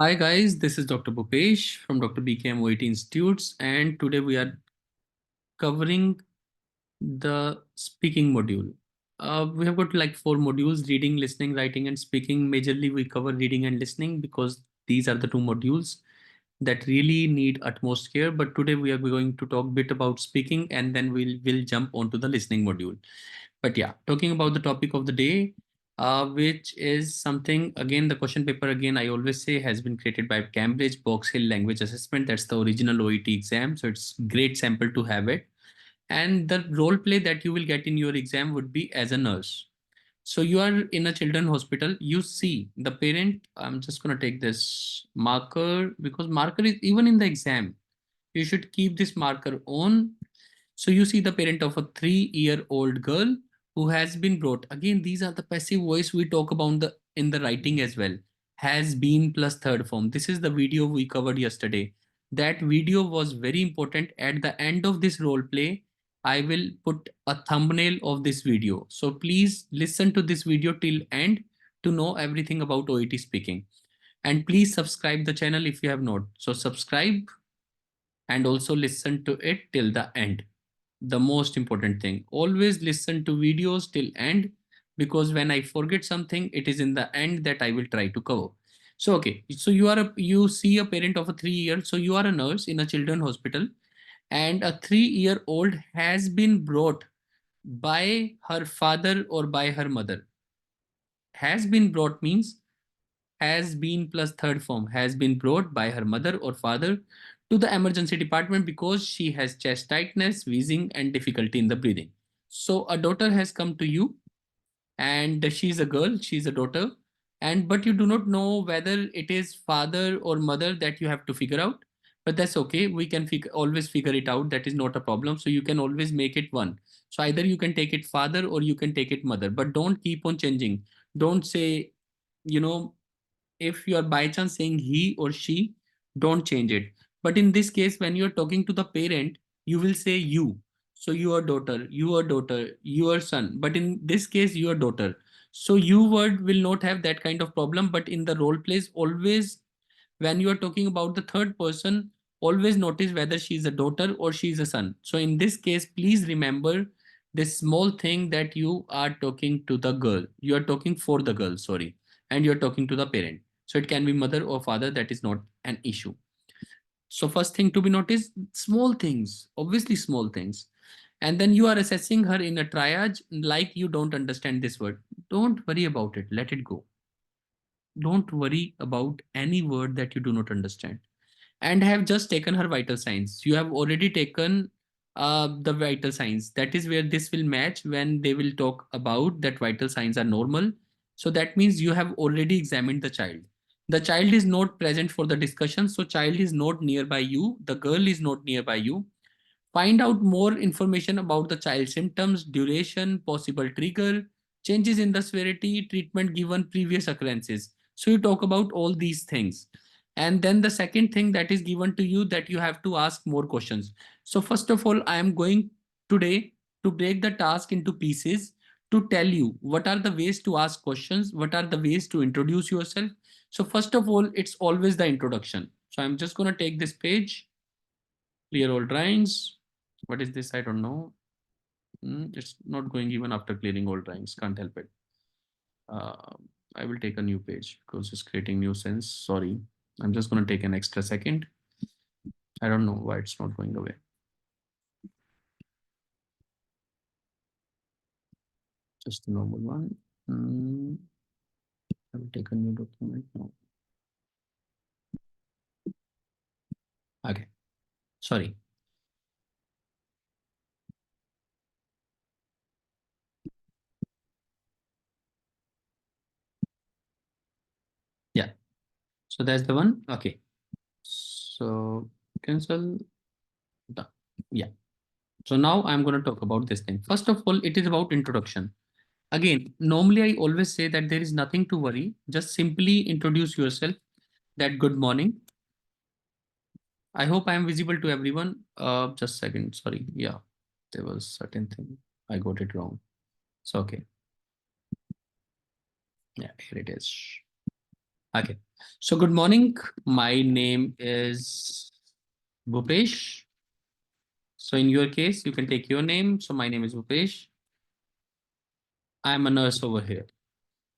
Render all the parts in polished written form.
Hi guys, this is Dr. Bhupesh from Dr. BKM Oet Institutes, and today we are covering the speaking module. We have got like four modules: reading, listening, writing, and speaking. Majorly, we cover reading and listening because these are the two modules that really need utmost care. But today we are going to talk a bit about speaking, and then we'll jump onto the listening module. But yeah, talking about the topic of the day, which is something again, the question paper again, I always say has been created by Cambridge Box Hill Language Assessment. That's the original OET exam. So it's great sample to have it. And the role play that you will get in your exam would be as a nurse. So you are in a children hospital, you see the parent. I'm just going to take this marker because marker is even in the exam. You should keep this marker on. So you see the parent of a 3-year-old girl who has been brought. Again, these are the passive voice we talk about the in the writing as well. Has been plus third form. This is the video we covered yesterday. That video was very important. At the end of this role play, I will put a thumbnail of this video. So please listen to this video till end to know everything about OET speaking. And please subscribe the channel if you have not. So subscribe and also listen to it till the end. The most important thing, always listen to videos till end, because when I forget something, it is in the end that I will try to cover. So okay, so you see a parent of a 3 year, so you are a nurse in a children hospital, and a 3-year-old has been brought by her father or by her mother. Has been brought means has been plus third form, has been brought by her mother or father to the emergency department because she has chest tightness, wheezing, and difficulty in the breathing. So a daughter has come to you, and she's a girl, she's a daughter, and but you do not know whether it is father or mother that you have to figure out. But that's okay. We can always figure it out. That is not a problem. So you can always make it one. So either you can take it father or you can take it mother, but don't keep on changing. Don't say, you know, if you are by chance saying he or she, don't change it. But in this case, when you're talking to the parent, you will say you. So your daughter, your daughter, your son. But in this case, your daughter. So you word will not have that kind of problem. But in the role plays, always when you are talking about the third person, always notice whether she is a daughter or she is a son. So in this case, please remember this small thing, that you are talking to the girl. You are talking for the girl, sorry, and you're talking to the parent. So it can be mother or father, that is not an issue. So first thing to be noticed, small things, obviously small things. And then you are assessing her in a triage, like you don't understand this word. Don't worry about it, let it go. Don't worry about any word that you do not understand. And have just taken her vital signs. You have already taken the vital signs. That is where this will match when they will talk about that vital signs are normal. So that means you have already examined the child. The child is not present for the discussion. So child is not nearby you. The girl is not nearby you. Find out more information about the child's symptoms, duration, possible trigger, changes in the severity, treatment given, previous occurrences. So you talk about all these things. And then the second thing that is given to you, that you have to ask more questions. So first of all, I am going today to break the task into pieces to tell you what are the ways to ask questions, what are the ways to introduce yourself. So first of all, it's always the introduction. So I'm just going to take this page, clear all drawings. What is this? I don't know. It's not going even after clearing all drawings. Can't help it. Uh, I will take a new page because it's creating nuisance. Sorry. I'm just going to take an extra second. I don't know why it's not going away. Just a normal one. I will take a new document now. Okay. Sorry. Yeah. So that's the one. Okay. So cancel. Done. Yeah. So now I'm going to talk about this thing. First of all, it is about introduction. Again, normally I always say that there is nothing to worry. Just simply introduce yourself. That good morning. I hope I am visible to everyone. Just a second. Sorry. Yeah, there was certain thing. I got it wrong. So okay. Yeah, here it is. Okay. So good morning. My name is Bhupesh. So in your case, you can take your name. So my name is Bhupesh. I'm a nurse over here.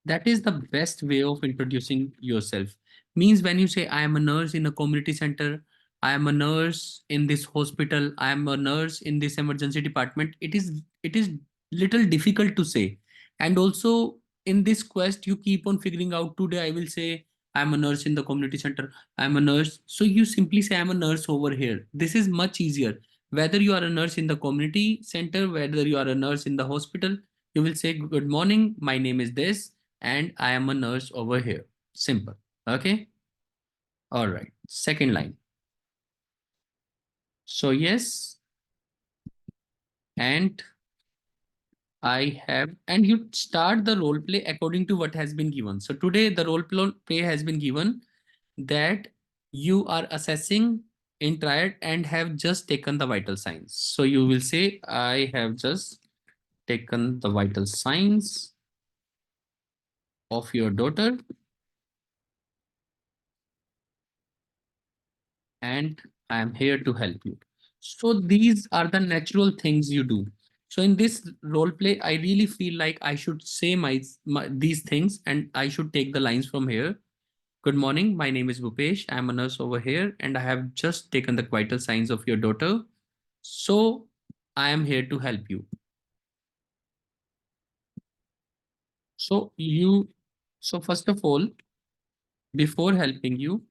That is the best way of introducing yourself. Means when you say I am a nurse in a community center, I am a nurse in this hospital, I am a nurse in this emergency department, it is little difficult to say. And also in this quest you keep on figuring out, today I will say I am a nurse in the community center, I am a nurse, so you simply say I am a nurse over here. This is much easier. Whether you are a nurse in the community center, whether you are a nurse in the hospital, you will say good morning, my name is this, and I am a nurse over here. Simple. Okay. All right. Second line. So yes, and I have, and you start the role play according to what has been given. So today the play has been given that you are assessing in triad and have just taken the vital signs. So you will say, I have just taken the vital signs of your daughter and I am here to help you. So these are the natural things you do. So in this role play, I really feel like I should say these things and I should take the lines from here. Good morning, my name is Bhupesh. I am a nurse over here and I have just taken the vital signs of your daughter. So I am here to help you. So so first of all, before helping you,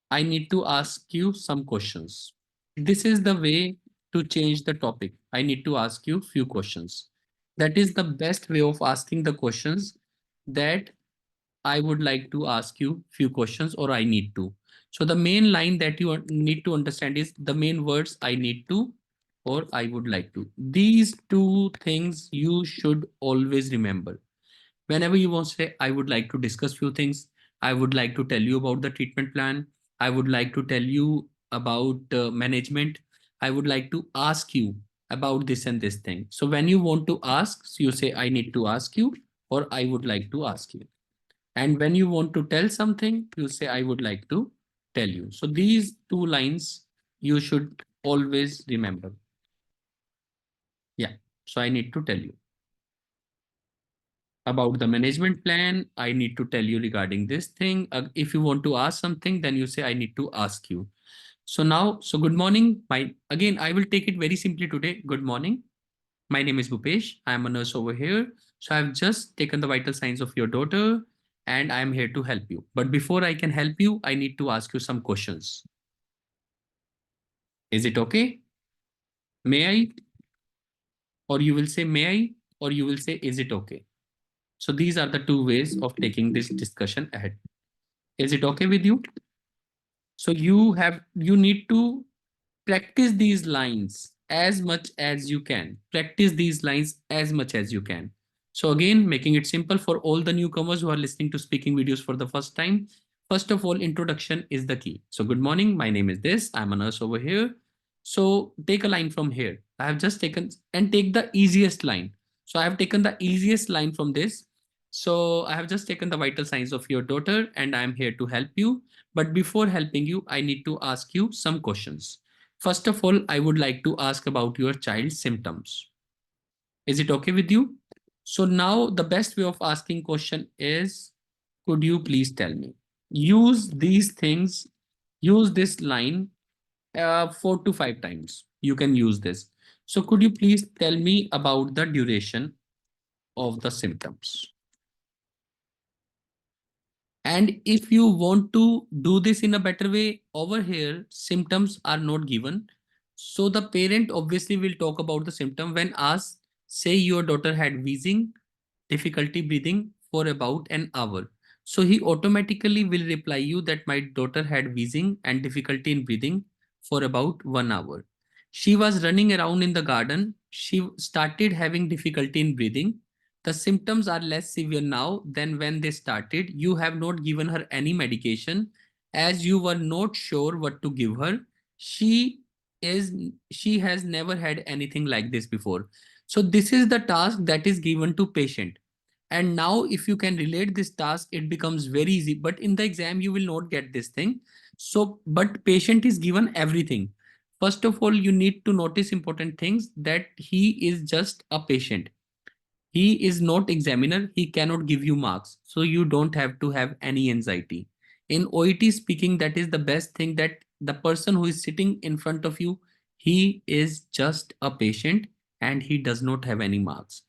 I need to ask you some questions. This is the way to change the topic. I need to ask you few questions. That is the best way of asking the questions, that I would like to ask you few questions or I need to. So the main line that you need to understand is the main words I need to or I would like to. These two things you should always remember. Whenever you want to say, I would like to discuss few things, I would like to tell you about the treatment plan, I would like to tell you about management, I would like to ask you about this and this thing. So when you want to ask, so you say, I need to ask you or I would like to ask you. And when you want to tell something, you say, I would like to tell you. So these two lines you should always remember. Yeah. So I need to tell you about the management plan, I need to tell you regarding this thing. If you want to ask something, then you say, I need to ask you. So now, so good morning. Again, I will take it very simply today. Good morning. My name is Bhupesh. I am a nurse over here. So I've just taken the vital signs of your daughter and I am here to help you. But before I can help you, I need to ask you some questions. Is it okay? May I? Or you will say, may I? Or you will say, is it okay? So these are the two ways of taking this discussion ahead. Is it okay with you? So you need to practice these lines as much as you can. Practice these lines as much as you can. So again, making it simple for all the newcomers who are listening to speaking videos for the first time. First of all, introduction is the key. So good morning, my name is this, I'm a nurse over here. So take a line from here. I have just taken and take the easiest line. So I have taken the easiest line from this. So I have just taken the vital signs of your daughter and I am here to help you. But before helping you, I need to ask you some questions. First of all, I would like to ask about your child's symptoms. Is it okay with you? So now the best way of asking question is, could you please tell me? Use these things, use this line 4 to 5 times. You can use this. So could you please tell me about the duration of the symptoms? And if you want to do this in a better way, over here, symptoms are not given. So the parent obviously will talk about the symptom when asked, say your daughter had wheezing, difficulty breathing for about an hour. So he automatically will reply you that my daughter had wheezing and difficulty in breathing for about 1 hour. She was running around in the garden. She started having difficulty in breathing. The symptoms are less severe now than when they started. You have not given her any medication as you were not sure what to give her. She is she has never had anything like this before. So this is the task that is given to patient. And now if you can relate this task, it becomes very easy. But in the exam, you will not get this thing. So, but patient is given everything. First of all, you need to notice important things, that he is just a patient. He is not examiner. He cannot give you marks. So you don't have to have any anxiety. In OET speaking, that is the best thing, that the person who is sitting in front of you, he is just a patient and he does not have any marks.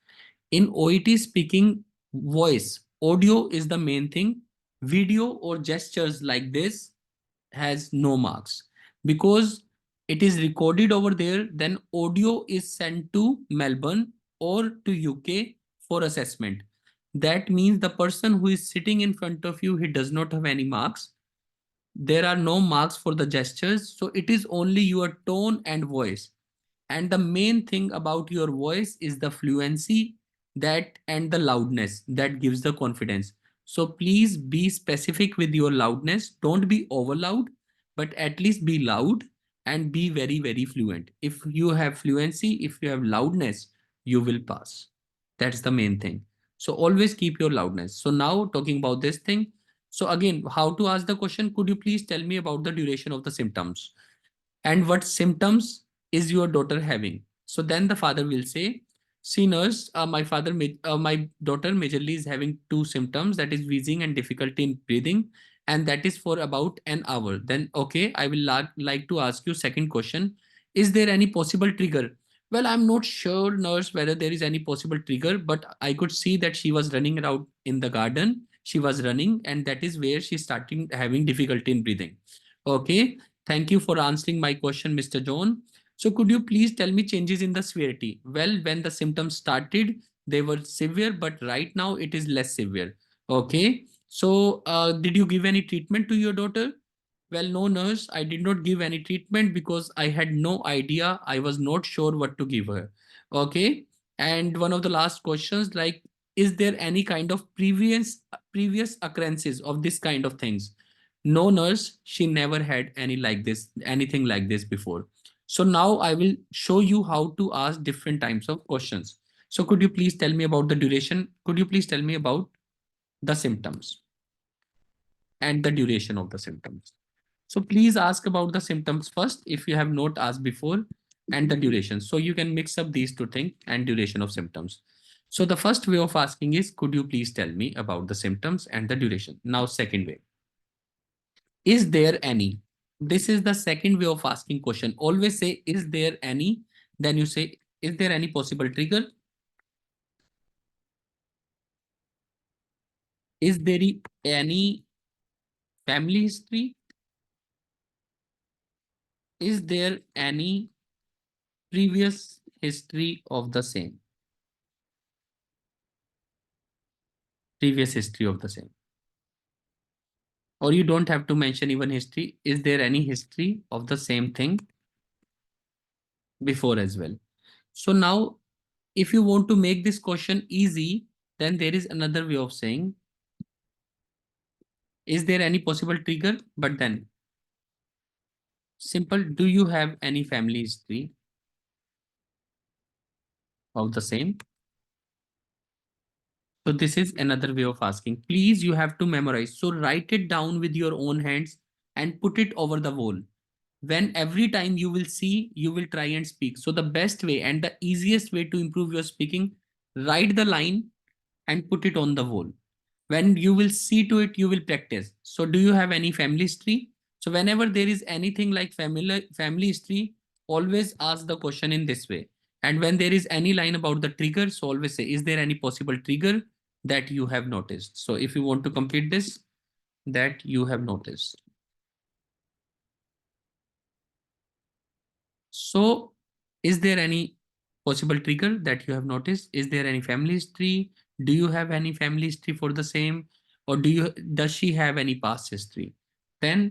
In OET speaking, voice, audio is the main thing. Video or gestures like this has no marks, because it is recorded over there. Then audio is sent to Melbourne or to UK for assessment. That means the person who is sitting in front of you, he does not have any marks. There are no marks for the gestures. So it is only your tone and voice. And the main thing about your voice is the fluency, that and the loudness that gives the confidence. So please be specific with your loudness. Don't be over loud, but at least be loud and be very, very fluent. If you have fluency, if you have loudness, you will pass. That's the main thing. So always keep your loudness. So now talking about this thing. So again, how to ask the question? Could you please tell me about the duration of the symptoms? And what symptoms is your daughter having? So then the father will say, see nurse, my daughter majorly is having two symptoms, that is wheezing and difficulty in breathing, and that is for about an hour. Then okay, I will like to ask you second question, is there any possible trigger? Well, I'm not sure, nurse, whether there is any possible trigger, but I could see that she was running around in the garden, she was running, and that is where she started having difficulty in breathing. Okay, thank you for answering my question, Mr. John. So could you please tell me changes in the severity? Well, when the symptoms started, they were severe, but right now it is less severe. Okay. So did you give any treatment to your daughter? Well, no, nurse, I did not give any treatment because I had no idea. I was not sure what to give her. Okay. And one of the last questions, like, is there any kind of previous occurrences of this kind of things? No, nurse, she never had anything like this before. So now I will show you how to ask different types of questions. So could you please tell me about the duration? Could you please tell me about the symptoms and the duration of the symptoms? So please ask about the symptoms first if you have not asked before, and the duration. So you can mix up these two things, and duration of symptoms. So the first way of asking is, could you please tell me about the symptoms and the duration? Now, second way, is there any? This is the second way of asking question. Always say, is there any? Then you say, is there any possible trigger? Is there any family history? Is there any previous history of the same? Previous history of the same. Or you don't have to mention even history. Is there any history of the same thing before as well? So now, if you want to make this question easy, then there is another way of saying, is there any possible trigger? But then simple, do you have any family history of the same? So this is another way of asking. Please, you have to memorize. So write it down with your own hands and put it over the wall. When every time you will see, you will try and speak. So the best way and the easiest way to improve your speaking, write the line and put it on the wall. When you will see to it, you will practice. So do you have any family history? So whenever there is anything like family history, always ask the question in this way. And when there is any line about the trigger, so always say, is there any possible trigger that you have noticed? So if you want to complete this, that you have noticed. So is there any possible trigger that you have noticed? Is there any family history? Do you have any family history for the same? Or does she have any past history? Then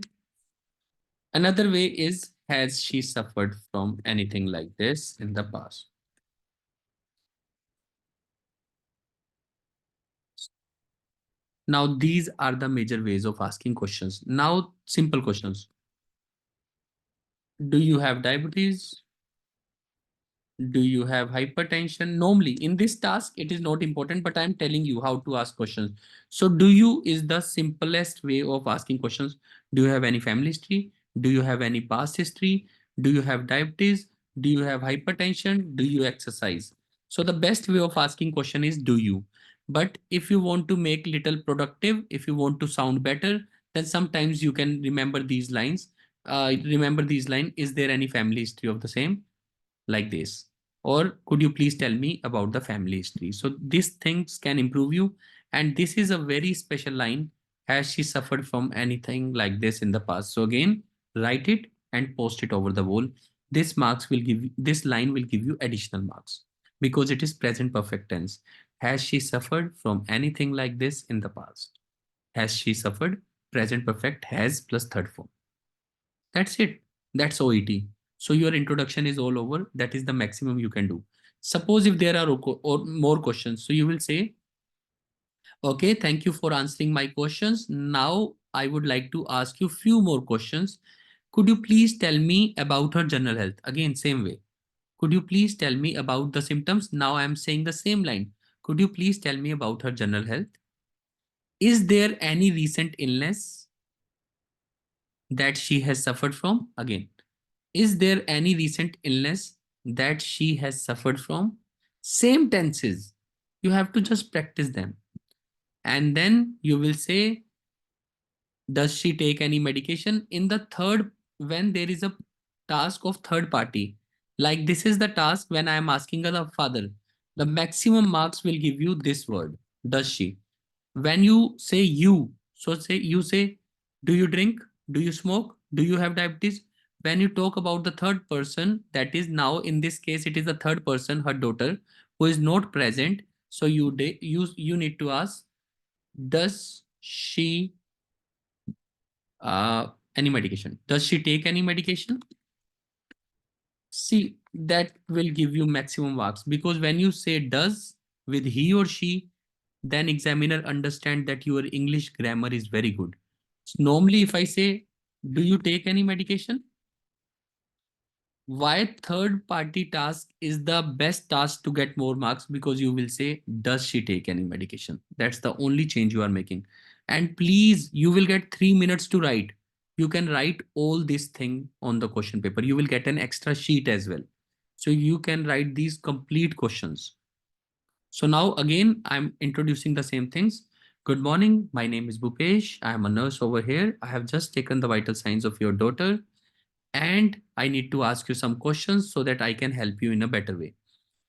another way is, has she suffered from anything like this in the past? Now these are the major ways of asking questions. Now simple questions. Do you have diabetes? Do you have hypertension? Normally, in this task, it is not important, but I'm telling you how to ask questions. So, do you is the simplest way of asking questions. Do you have any family history? Do you have any past history? Do you have diabetes? Do you have hypertension? Do you exercise? So, the best way of asking question is do you. But if you want to make little productive, if you want to sound better, then sometimes you can remember these lines. Remember these line. Is there any family history of the same? Like this, or could you please tell me about the family history? So these things can improve you. And this is a very special line. Has she suffered from anything like this in the past? So again, write it and post it over the wall. This line will give you additional marks because it is present perfect tense. Has she suffered from anything like this in the past? Has she suffered? Present perfect has plus third form. That's it. That's OET. So your introduction is all over. That is the maximum you can do. Suppose if there are or more questions, so you will say, okay, thank you for answering my questions. Now I would like to ask you few more questions. Could you please tell me about her general health? Again, same way. Could you please tell me about the symptoms? Now I am saying the same line. Could you please tell me about her general health? Is there any recent illness that she has suffered from? Again, is there any recent illness that she has suffered from? Same tenses. You have to just practice them. And then you will say, does she take any medication? In the third, when there is a task of third party, like this is the task when I am asking the father, the maximum marks will give you this word, does she? When you say you, so say you say, do you drink? Do you smoke? Do you have diabetes? When you talk about the third person, that is now in this case, it is the third person, her daughter, who is not present. So you need to ask, does she any medication? Does she take any medication? See, that will give you maximum marks because when you say does with he or she, then examiner understand that your English grammar is very good. So normally, if I say, do you take any medication? Why third party task is the best task to get more marks? Because you will say, does she take any medication? That's the only change you are making. And please, you will get 3 minutes to write. You can write all this thing on the question paper. You will get an extra sheet as well. So you can write these complete questions. So now again, I'm introducing the same things. Good morning. My name is Bhupesh. I am a nurse over here. I have just taken the vital signs of your daughter and I need to ask you some questions so that I can help you in a better way.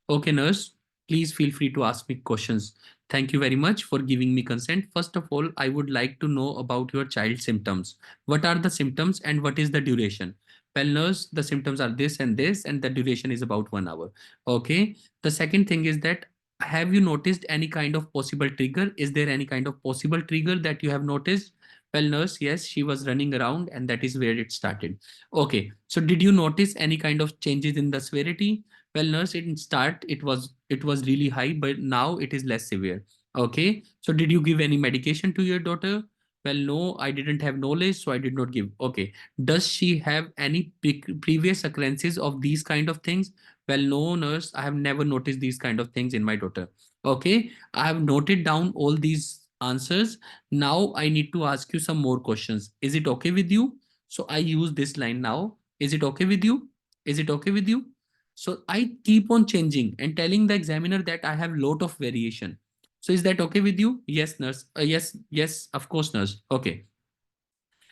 Okay, nurse, please feel free to ask me questions. Thank you very much for giving me consent. First of all, I would like to know about your child's symptoms. What are the symptoms and what is the duration? Well, nurse, the symptoms are this, and the duration is about 1 hour. Okay. The second thing is that have you noticed any kind of possible trigger? Is there any kind of possible trigger that you have noticed? Well, nurse, yes, she was running around and that is where it started. Okay. So did you notice any kind of changes in the severity? Well, nurse, in start it was really high, but now it is less severe. Okay. So did you give any medication to your daughter? Well, no, I didn't have knowledge, so I did not give. Okay. Does she have any previous occurrences of these kind of things? Well, no, nurse, I have never noticed these kind of things in my daughter. Okay. I have noted down all these answers. Now I need to ask you some more questions. Is it okay with you? So I use this line now. Is it okay with you? Is it okay with you? So I keep on changing and telling the examiner that I have lot of variation. So is that okay with you? Yes, nurse. Yes, yes, of course, nurse. Okay.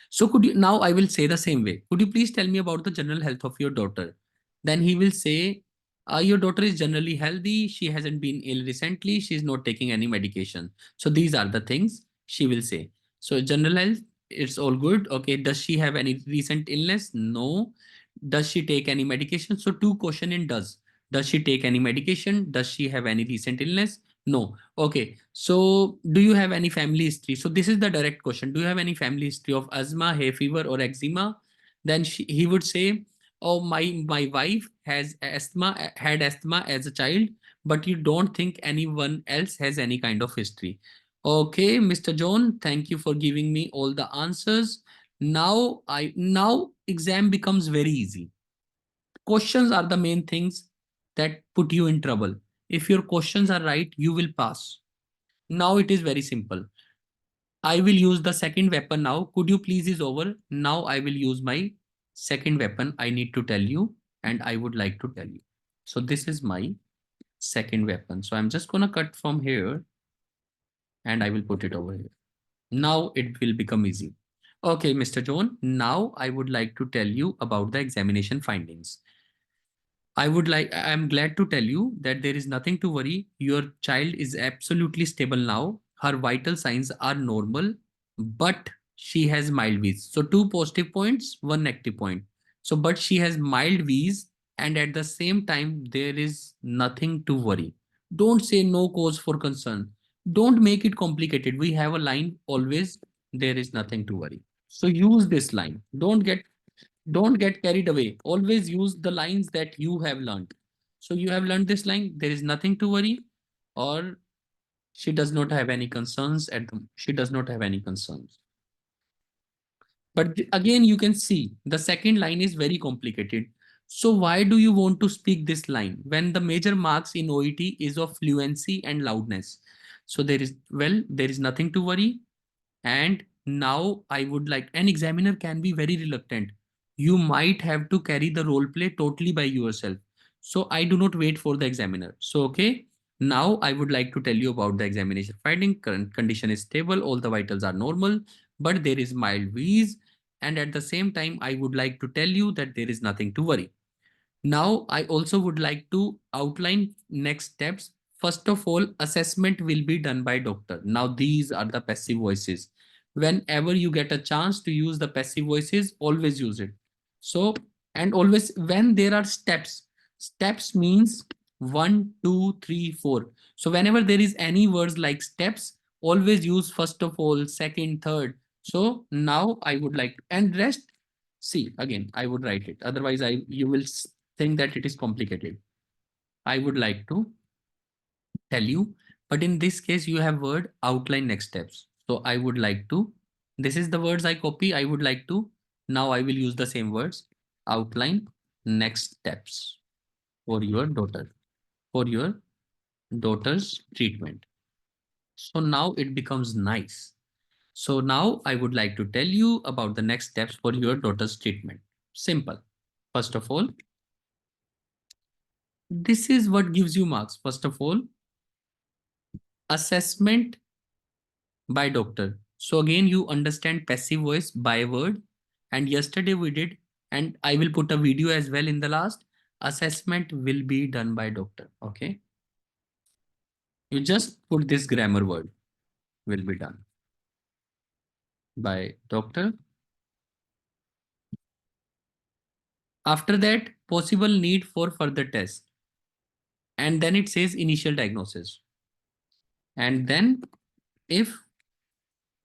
So could you now I will say the same way. Could you please tell me about the general health of your daughter? Then he will say, your daughter is generally healthy. She hasn't been ill recently. She's not taking any medication. So these are the things she will say. So general health, it's all good. Okay. Does she have any recent illness? No. Does she take any medication? So two question in does. Does she take any medication? Does she have any recent illness? No. Okay. So do you have any family history? So this is the direct question. Do you have any family history of asthma, hay fever, or eczema? Then he would say, oh, my wife has asthma, had asthma as a child, but you don't think anyone else has any kind of history. Okay, Mr. John, thank you for giving me all the answers. Now exam becomes very easy. Questions are the main things. that put you in trouble. If your questions are right, you will pass. Now it is very simple. I will use the second weapon now. Could you please is over? Now I will use my second weapon. I need to tell you and I would like to tell you. So this is my second weapon. So I'm just gonna cut from here and I will put it over here. Now it will become easy. Okay, Mr. John, now I would like to tell you about the examination findings. I'm glad to tell you that there is nothing to worry. Your child is absolutely stable now. Her vital signs are normal, but she has mild wheeze. So, two positive points, one negative point. So, but she has mild wheeze, and at the same time, there is nothing to worry. Don't say no cause for concern. Don't make it complicated. We have a line always, there is nothing to worry. So, use this line. Don't get carried away. Always use the lines that you have learned. So you have learned this line, there is nothing to worry, or she does not have any concerns she does not have any concerns. But again, you can see the second line is very complicated. So why do you want to speak this line when the major marks in OET is of fluency and loudness? So there is nothing to worry. And now I would like, an examiner can be very reluctant. You might have to carry the role play totally by yourself. So I do not wait for the examiner. So, okay, now I would like to tell you about the examination finding. Current condition is stable. All the vitals are normal, but there is mild wheeze. And at the same time, I would like to tell you that there is nothing to worry. Now, I also would like to outline next steps. First of all, assessment will be done by doctor. Now, these are the passive voices. Whenever you get a chance to use the passive voices, always use it. So, and always when there are steps means 1, 2, 3, 4. So whenever there is any words like steps, always use first of all, second, third. So now I would like, and rest, see again, I would write it. Otherwise, you will think that it is complicated. I would like to tell you, but in this case, you have word outline next steps. So I would like to, this is the words I copy. I would like to, now I will use the same words, outline next steps for your daughter, for your daughter's treatment. So now it becomes nice. So now I would like to tell you about the next steps for your daughter's treatment. Simple. First of all, this is what gives you marks. First of all, assessment by doctor. So again, you understand passive voice by word. And yesterday we did, and I will put a video as well in the last. Assessment will be done by doctor. Okay. You just put this grammar word will be done by doctor. After that, possible need for further tests. And then it says initial diagnosis. And then if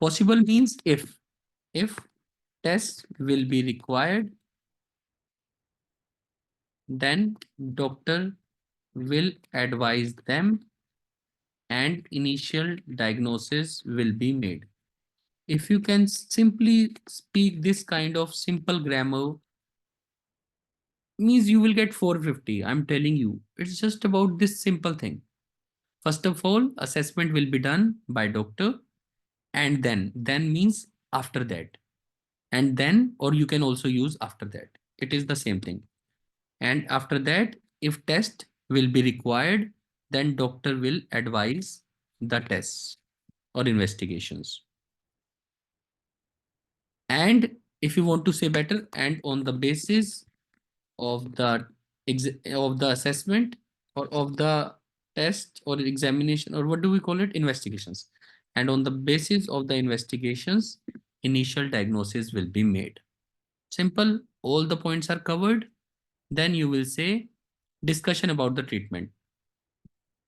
possible means if tests will be required, then doctor will advise them and initial diagnosis will be made. If you can simply speak this kind of simple grammar, means you will get 450. I'm telling you, it's just about this simple thing. First of all, assessment will be done by doctor, and then means after that, and then, or you can also use after that. It is the same thing. And after that, if test will be required, then doctor will advise the tests or investigations. And if you want to say better, and on the basis of the of the assessment or of the test or examination, or what do we call it, investigations, and on the basis of the investigations, initial diagnosis will be made. Simple, all the points are covered. Then you will say discussion about the treatment.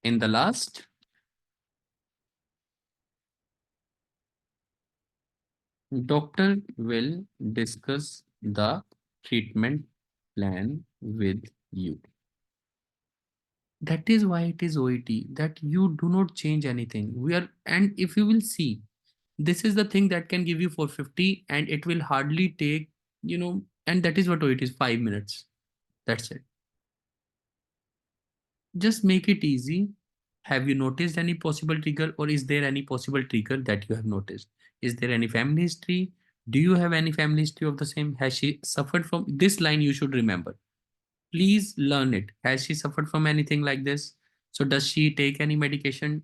In the last, doctor will discuss the treatment plan with you. That is why it is OET, that you do not change anything. We are, and if you will see, this is the thing that can give you 450 and it will hardly take, and that is what OET is, 5 minutes. That's it. Just make it easy. Have you noticed any possible trigger, or is there any possible trigger that you have noticed? Is there any family history? Do you have any family history of the same? Has she suffered from this line? You should remember. Please learn it. Has she suffered from anything like this? So does she take any medication?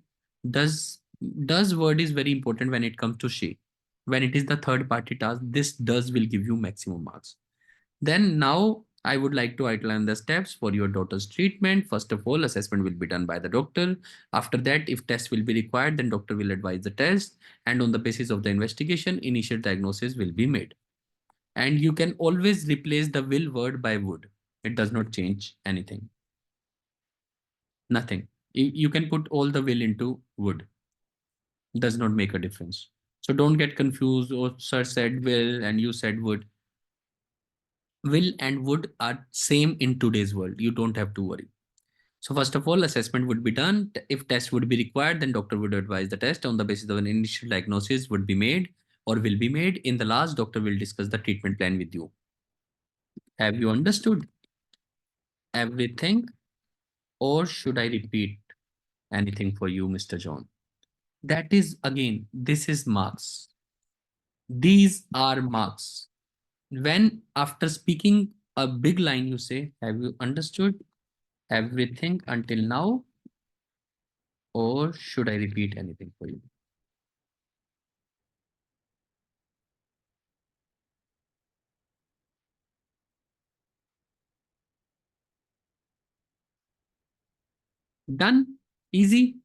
Does does word is very important when it comes to she. When it is the third party task, this does will give you maximum marks. Then now I would like to outline the steps for your daughter's treatment. First of all, assessment will be done by the doctor. After that, if test will be required, then doctor will advise the test. And on the basis of the investigation, initial diagnosis will be made. And you can always replace the will word by would. It does not change anything. Nothing. You can put all the will into would. Does not make a difference. So don't get confused. Or sir said will and you said would. Will and would are same in today's world. You don't have to worry. So first of all, assessment would be done. If test would be required, then doctor would advise the test. On the basis of an initial diagnosis would be made or will be made. In the last, doctor will discuss the treatment plan with you. Have you understood everything, or should I repeat anything for you, Mr. John? That is again, this is marks. These are marks. When after speaking a big line, you say, have you understood everything until now, or should I repeat anything for you? Done. Easy.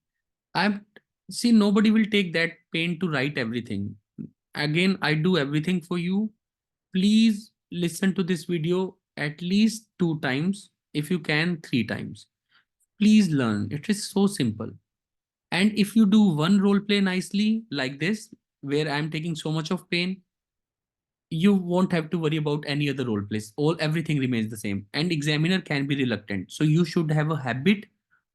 I've see nobody will take that pain to write everything. Again, I do everything for you. Please listen to this video at least 2 times, if you can 3 times. Please learn. It is so simple. And if you do one role play nicely like this, where I'm taking so much of pain, you won't have to worry about any other role plays. All everything remains the same. And examiner can be reluctant. So you should have a habit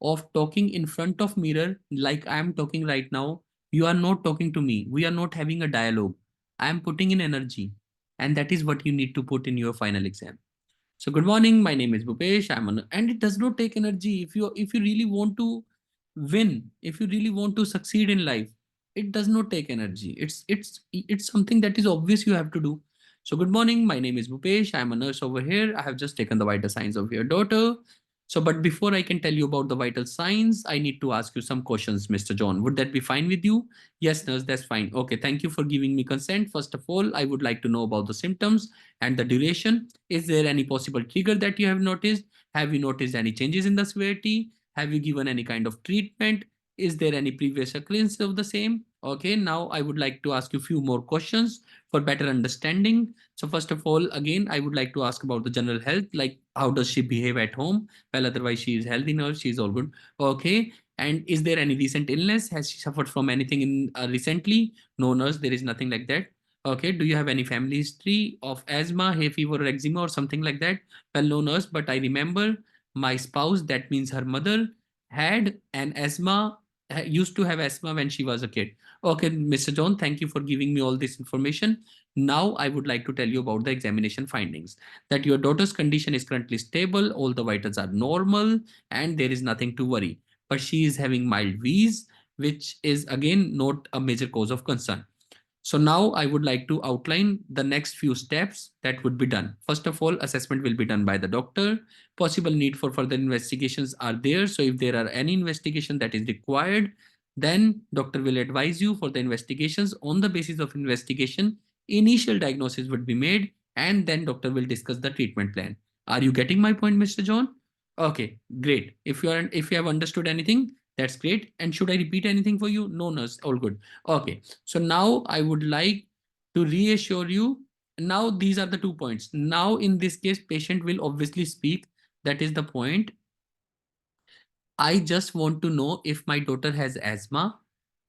of talking in front of mirror like I am talking right now. You are not talking to me. We are not having a dialogue. I am putting in energy. And that is what you need to put in your final exam. So good morning. My name is Bhupesh. And it does not take energy. If you really want to win, if you really want to succeed in life, it does not take energy. It's something that is obvious you have to do. So good morning. My name is Bhupesh. I'm a nurse over here. I have just taken the vital signs of your daughter. So, but before I can tell you about the vital signs, I need to ask you some questions, Mr. John. Would that be fine with you? Yes, nurse, that's fine. Okay, thank you for giving me consent. First of all, I would like to know about the symptoms and the duration. Is there any possible trigger that you have noticed? Have you noticed any changes in the severity? Have you given any kind of treatment? Is there any previous occurrence of the same? Okay, now I would like to ask you a few more questions for better understanding. So first of all, again, I would like to ask about the general health, like how does she behave at home? Well, otherwise she is healthy now, she is all good. Okay, and is there any recent illness? Has she suffered from anything in recently? No, nurse, there is nothing like that. Okay, do you have any family history of asthma, hay fever, or eczema, or something like that? Well, no, nurse, but I remember my spouse, that means her mother, had an asthma, used to have asthma when she was a kid. Okay, Mr. John, thank you for giving me all this information. Now, I would like to tell you about the examination findings. That your daughter's condition is currently stable, all the vitals are normal, and there is nothing to worry. But she is having mild wheeze, which is again not a major cause of concern. So now I would like to outline the next few steps that would be done. First of all, assessment will be done by the doctor. Possible need for further investigations are there. So if there are any investigation that is required, then doctor will advise you for the investigations. On the basis of investigation, initial diagnosis would be made, and then doctor will discuss the treatment plan. Are you getting my point, Mr. John? Okay, great. If you have understood anything, that's great. And should I repeat anything for you? No, nurse, all good. Okay. So now I would like to reassure you. Now these are the 2 points. Now in this case, patient will obviously speak. That is the point. I just want to know if my daughter has asthma.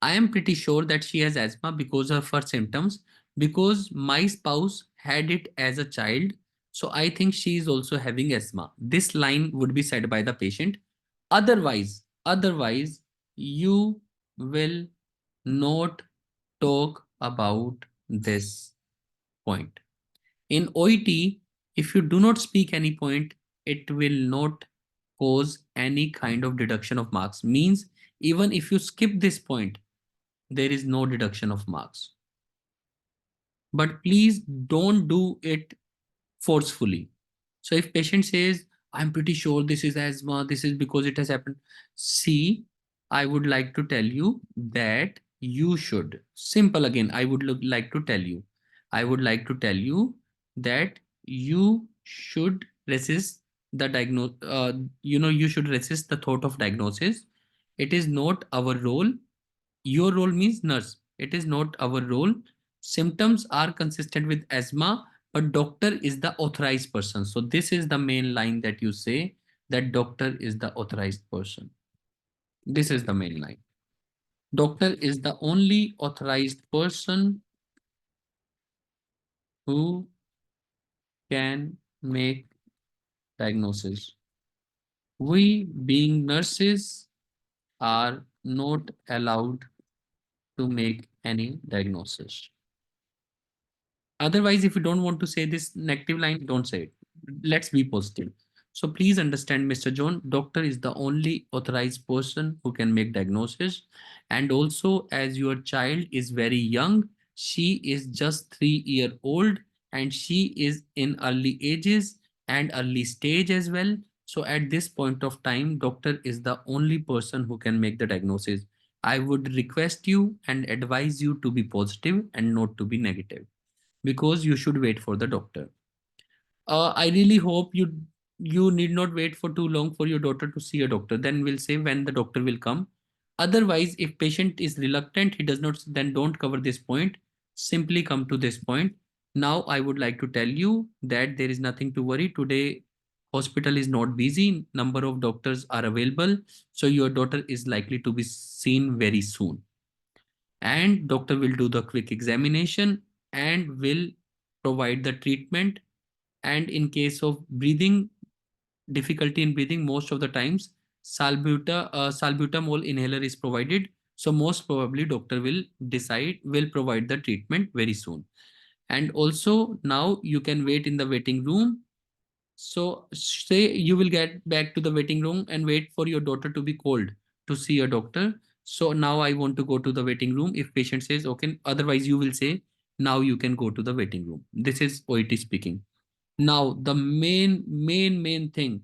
I am pretty sure that she has asthma because of her symptoms, because my spouse had it as a child. So I think she is also having asthma. This line would be said by the patient. Otherwise, you will not talk about this point. In OET, if you do not speak any point, it will not cause any kind of deduction of marks. Means even if you skip this point, there is no deduction of marks. But please don't do it forcefully. So if patient says, I'm pretty sure this is asthma, this is because it has happened. See, I would like to tell you that you should. Simple again, like to tell you. I would like to tell you that you should resist the you should resist the thought of diagnosis. It is not our role. Your role means nurse. It is not our role. Symptoms are consistent with asthma, but doctor is the authorized person. So this is the main line that you say, that doctor is the authorized person. This is the main line. Doctor is the only authorized person who can make diagnosis. We, being nurses, are not allowed to make any diagnosis. Otherwise, if you don't want to say this negative line, don't say it. Let's be positive. So please understand, Mr. John, doctor is the only authorized person who can make diagnosis. And also, as your child is very young, she is just 3 year old and she is in early ages and early stage as well. So at this point of time, doctor is the only person who can make the diagnosis. I would request you and advise you to be positive and not to be negative, because you should wait for the doctor. I really hope you need not wait for too long for your daughter to see a doctor. Then we'll say when the doctor will come. Otherwise, if patient is reluctant, he does not, then don't cover this point. Simply come to this point. Now, I would like to tell you that there is nothing to worry. Today, hospital is not busy. Number of doctors are available. So your daughter is likely to be seen very soon. And doctor will do the quick examination and will provide the treatment. And in case of breathing, difficulty in breathing, most of the times salbutamol inhaler is provided. So most probably doctor will provide the treatment very soon. And also now you can wait in the waiting room. So say you will get back to the waiting room and wait for your daughter to be called to see a doctor. So now I want to go to the waiting room. If patient says okay, otherwise you will say now you can go to the waiting room. This is OET speaking. Now the main thing,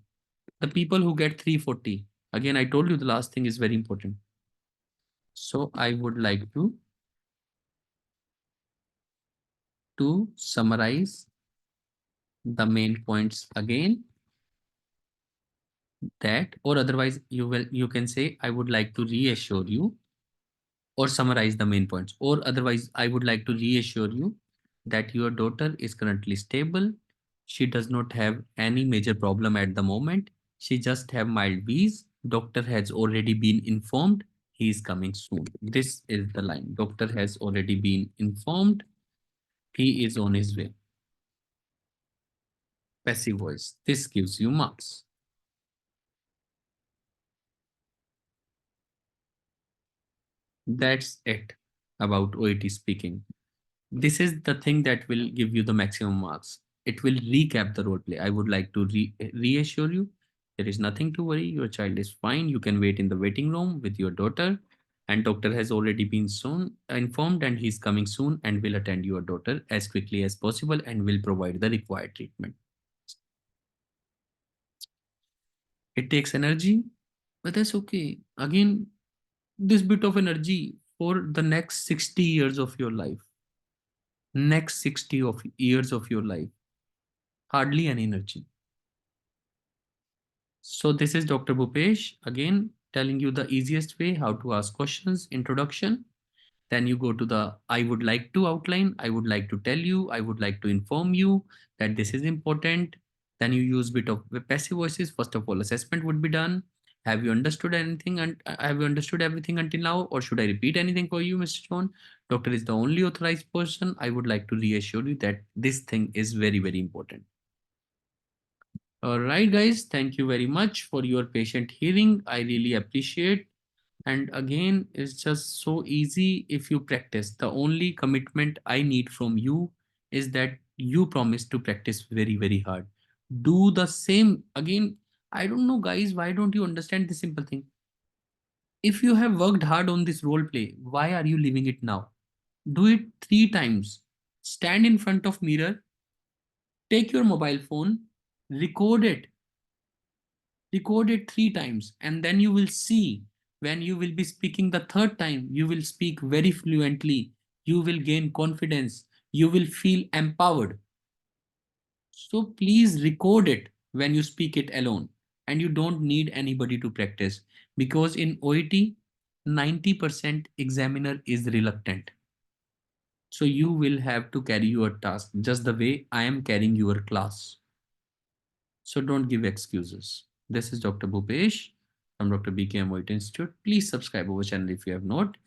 the people who get 340. Again, I told you the last thing is very important. So I would like to summarize the main points again, that, or otherwise you can say I would like to reassure you or summarize the main points, or otherwise I would like to reassure you that your daughter is currently stable. She does not have any major problem at the moment. She just have mild wheeze. Doctor has already been informed. He is coming soon. This is the line. Doctor has already been informed. He is on his way. Passive voice. This gives you marks. That's it about OET speaking. This is the thing that will give you the maximum marks. It will recap the role play. I would like to reassure you, there is nothing to worry. Your child is fine. You can wait in the waiting room with your daughter, and doctor has already been soon informed and he's coming soon and will attend your daughter as quickly as possible and will provide the required treatment. It takes energy, but that's okay. Again, this bit of energy for the next 60 years of your life, next 60 of years of your life, hardly any energy. So this is Dr. Bhupesh again telling you the easiest way how to ask questions, introduction. Then you go to the I would like to outline, I would like to tell you, I would like to inform you that this is important. Then you use bit of passive voices. First of all, assessment would be done. Have you understood anything and have you understood everything until now, or should I repeat anything for you, Mr. John? Doctor is the only authorized person. I would like to reassure you that this thing is very important. All right, guys, thank you very much for your patient hearing. I really appreciate. And again, it's just so easy if you practice. The only commitment I need from you is that you promise to practice very hard. Do the same again. I don't know, guys. Why don't you understand this simple thing? If you have worked hard on this role play, why are you leaving it now? Do it 3 times. Stand in front of mirror, take your mobile phone, record it, record it 3 times, and then you will see when you will be speaking the third time, you will speak very fluently, you will gain confidence, you will feel empowered. So please record it when you speak it alone, and you don't need anybody to practice, because in OET 90% examiner is reluctant. So you will have to carry your task just the way I am carrying your class. So don't give excuses. This is Dr. Bhupesh from Dr. BKM White Institute. Please subscribe our channel if you have not,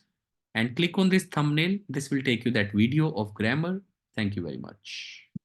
and click on this thumbnail. This will take you that video of grammar. Thank you very much.